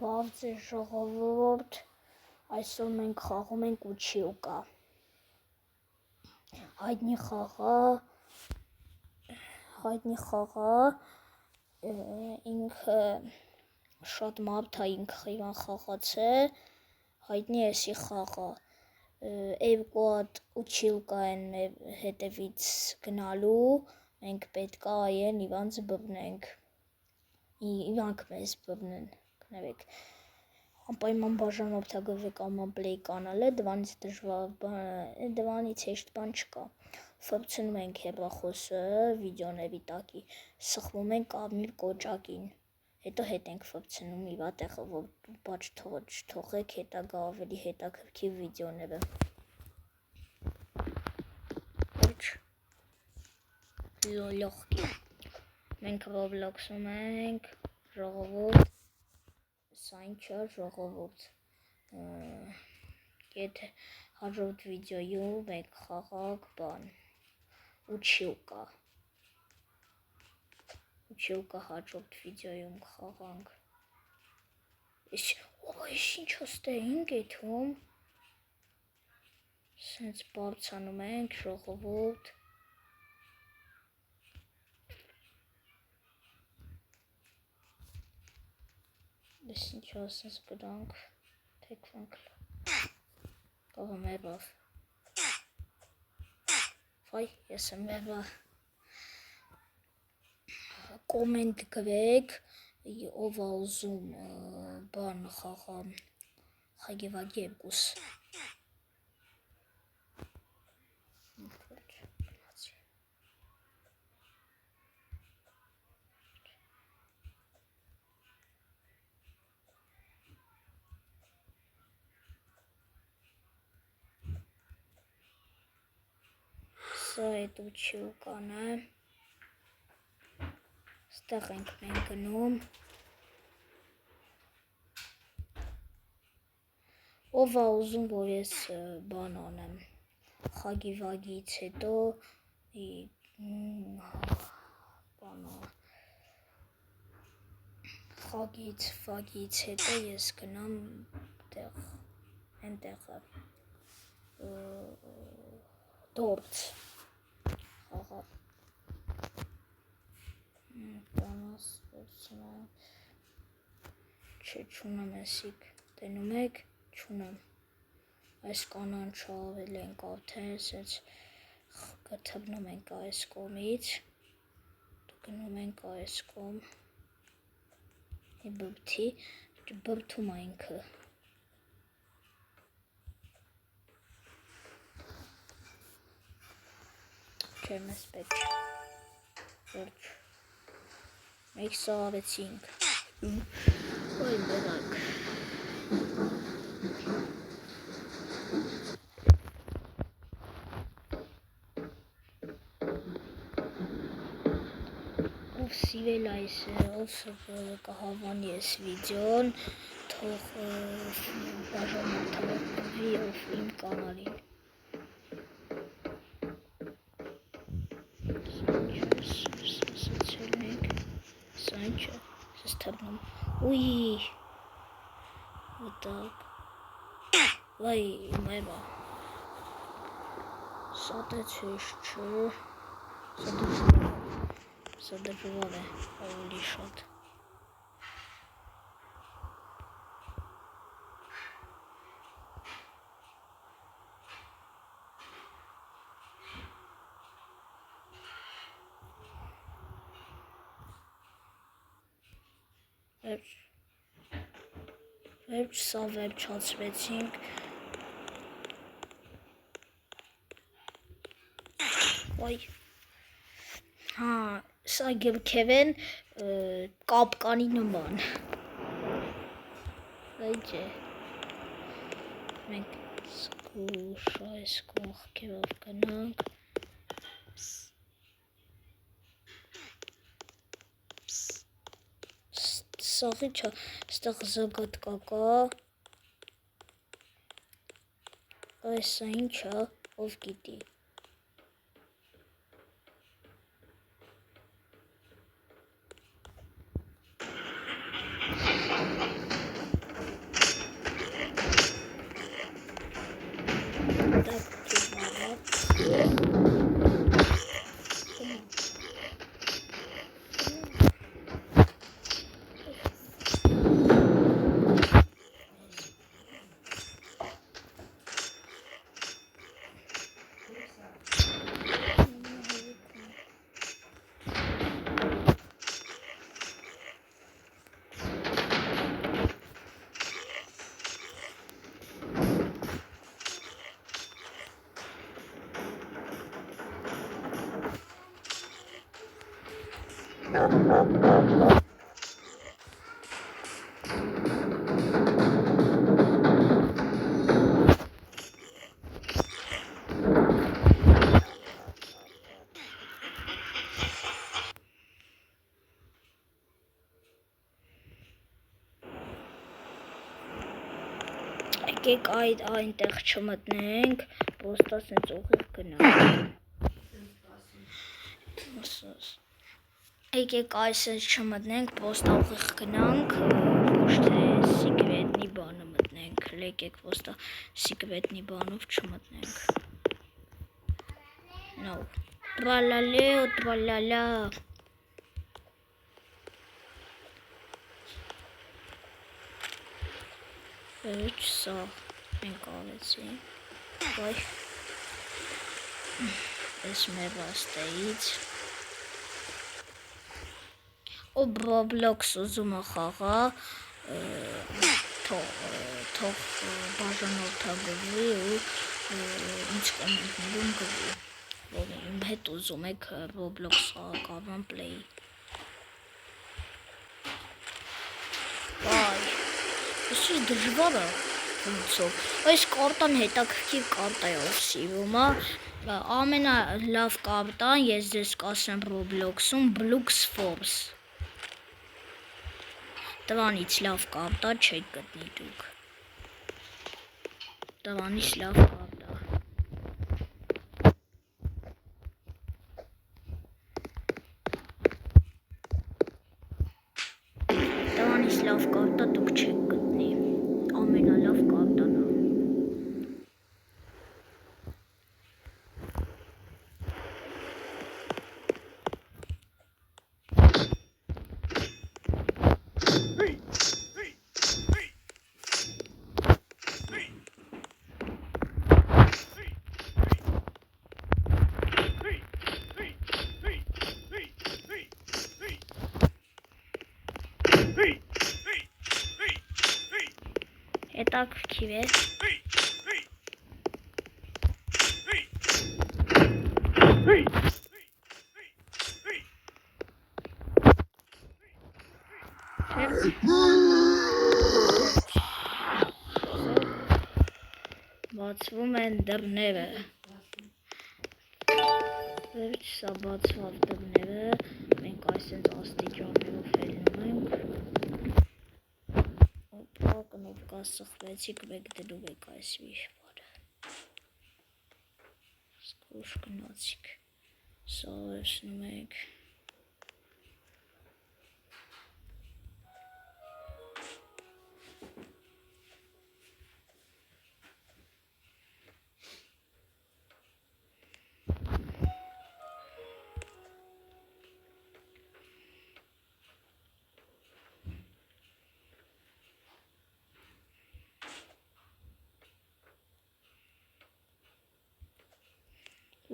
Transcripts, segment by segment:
Բարձր ժողովուրդ, այսօր մենք խաղում ենք ուչիուկա։ Հայտնի խաղա, ինքը շատ մարդ է, ինքը իրան խաղաց է, հայտնի էսի խաղա։ Երկու հատ ուչիուկա են հետևից գնալու, մենք պետք է այն իրանց բռնենք։ Իրանք մեզ բռնեն, գնացեք։ Անպայման բաժանորդագրվեք աման պլեյ կանալը, դրանից հեշտ բան չկա։ Ֆրցնում ենք հեռախոսը վիդեոների տակի, սխվում ենք կարմիր կոճակին, հետո հետ ենք ֆրցնում իրա տեղը, որ բաց չթողեք հետագա ավելի հետաքրքիր վիդեոները։ Լողկի։ Մենք Roblox-ում ենք, ժողովուրդ, սա ինչ է ժողովուրդ, եթե հաջորդ վիդեոյում մենք խաղանք բան, ուչիուկա հաջորդ վիդեոյում խաղանք, ես ինչ հստեղ ենք եթում, սենց բարձանում ենք ժողովուրդ, ես ինչ ասենց գրանք, թեքվանք, կողմ էրավ, վայ, ես եմ էրավ, կոմենտ գրեք, ով է ուզում բան խաղա, խագևագ երկուս, սա էդ ուչիուկան է, ստեղ ենք մենք գնում, ով է ուզում, որ ես բան անեմ, խագիվագից հետո, խագից հետո ես գնամ տեղ, ենտեղը, դորց, խաղա, բանաս, չէ չունեմ էսիք, տենում եք, չունեմ, այս կանանչը ավել ենք արդեն, սենց կթբնում ենք այս կոմից, գնում ենք այս կոմ, բրբթի, բրբթում է ինքը, չէ մեզ պետք, վերջ, մեկ սա արեցինք, ոյ բերակ, ով սիրել այս, ով կհավանի այս վիդեոն, թող բաժանորդագրվի ով իմ կանալին, սա ինչ է, սես թրնում, ուի, ոտակ, վայ, մայվա, սա դեց հեշտ չէ, սա դժվար է, ավելի շատ, վերջ, սա վերջացվեցինք, ոյ, հա, սա գրքև են կապկանի նման, այդ է, մենք սկուշ այս կողքերով գնանք, սաղի չա, ստեղ զգատկա կա, այսա ինչ է, ով գիտի, Եկեք այնտեղ չմտնենք, ոստա սենց ուղիղ գնանք։ Եկեք այսպես չմտնենք, ոստա ուղիղ գնանք, ոչ թե սիկվետնի բանը մտնենք, եկեք ոստա սիկվետնի բանով չմտնենք։ No. Tralala, tralala. Սա մենք արեցինք, վայ, ես մեր վաստեից, ու Roblox ուզում է խաղա, թող բաժանորդագրվի ու ինձ կոմենտներում գրի, որ իմ հետ ուզում եք Roblox խաղակարվան play։ Վայ, Այսի դժվար է ոնցով, այս կարտան հետաքրքիր կարտա է ով սիրում է, ամենալավ կարտան ես ձեզ կասեմ Roblox-ում Blux Force, տվանից լավ կարտա չեք գտնի դուք, տվանից լավ կարտա, տվանից լավ կարտա դուք չեք գտնի, ամենալավ կարտան է։ Հետաքրքիր է։ Բացվում են դռները։ Վերջ սա բացված դռները, մենք այսպես աստիճաններով հելնում ենք։ Կնոպկա սխվեցիք, մեկ դնում եք այս վիշվարը։ Սկուշ գնացիք, սա վերցնում եք։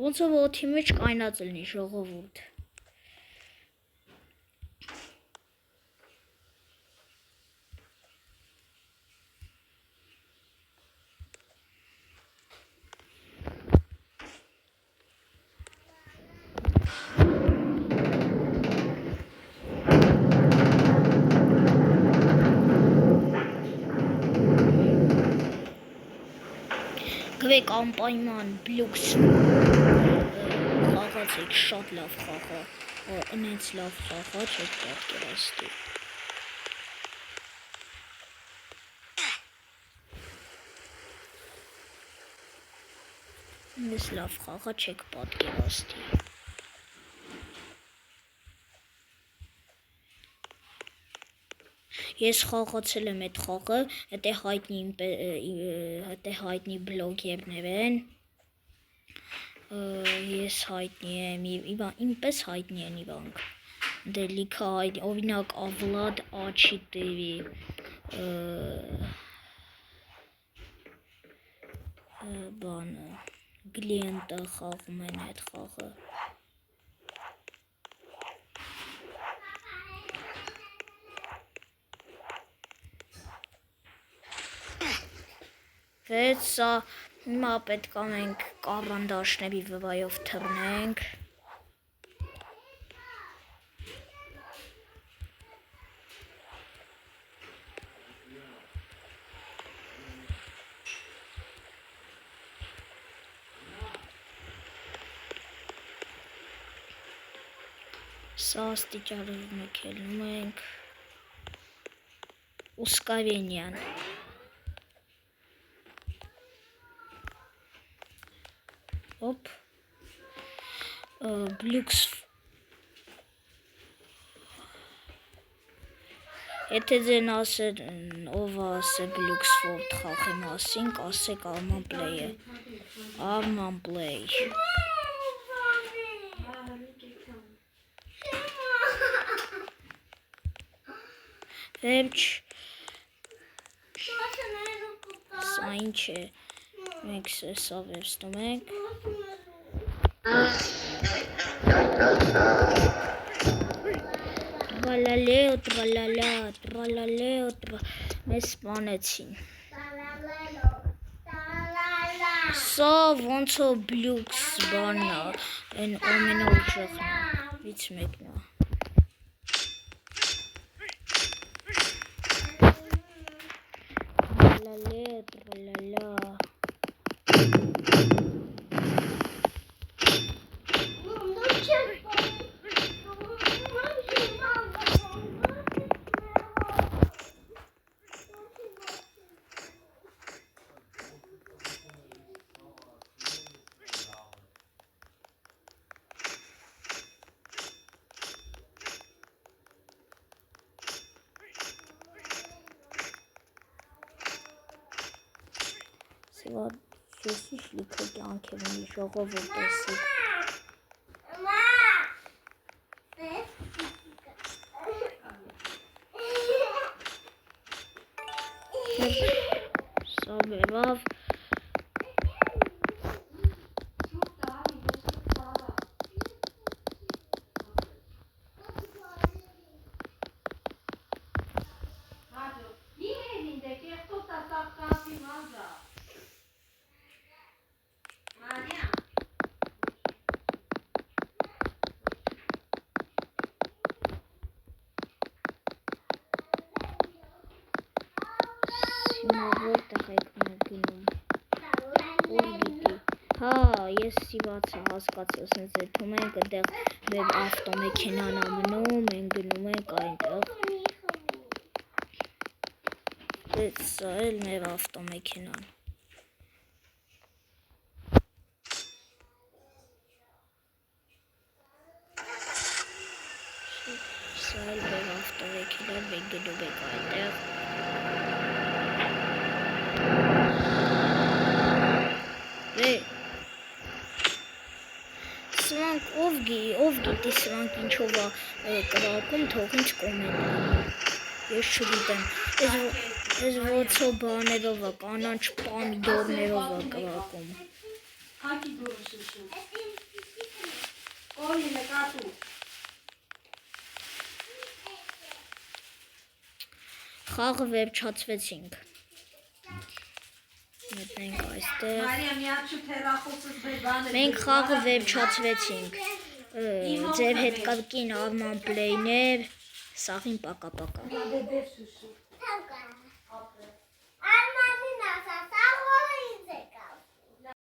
Ոնց ով օդի մեջ կայնած լինի ժողովուրդ։ Գրեք անպայման Blux խաղացեք, շատ լավ խաղա, ինենց լավ խաղա չեք պատկերացնի։ Ինձ լավ խաղա չեք պատկերացնի։ Ես խաղացել եմ այդ խաղը, հետե հայտնի բլոգերներ են, ես հայտնի եմ, ինպես հայտնի են իրանք, դե լիքը հայտնի, օրինակ Ավլադ Աչի TV, բանը, Գլիենտը խաղում են այդ խաղը։ Վեց սա հիմա պետք է մենք կարանդաշների վրայով թռնենք։ Սա աստիճարով մեկելնում ենք Ուսկավենյան Հոպ Բլյուքս Եթե ձեն ասեն ով ասե Բլյուքսֆորդ խաղի մասին, կասեք Arman Play-ը Arman Play Վերջ Սա ինչ է Մենք սա վերցնում ենք Տրալալեո Մեզ սպանեցին Սա ոնց է Բլյուքս բանն է Են ամենաուժեղն է Վից մեկն է Տրալալա Սա եսի շլիքը կյանք է ունի ժողովուրդ տեսի Սա բերավ Որտեղ եք մենք գնում Ով գիտի Հա ես սիվացա հասկացա Սենց եթում ենք այդեղ մեր ավտոմեքենան ամնում Ենք գնում ենք այնտեղ Սա էլ մեր ավտոմեքենան Սա էլ մեր ավտոմեքենան Մենք գնում ենք այնտեղ Սրանք ով գիտի սրանք ինչով է կրակում, թող ինձ կոմենտ Ես չգիտեմ Ես ոցո բաներով է, կանանչ պամիդորներով է կրակում Հակի դուրս շշում Կորի նկատու Խաղը վերջացվեցինք Մտնենք այստեղ Մենք խաղը վերջացվեցինք Ձեր հետ կին Arman Play-ն էր Սաղին պակա-պակա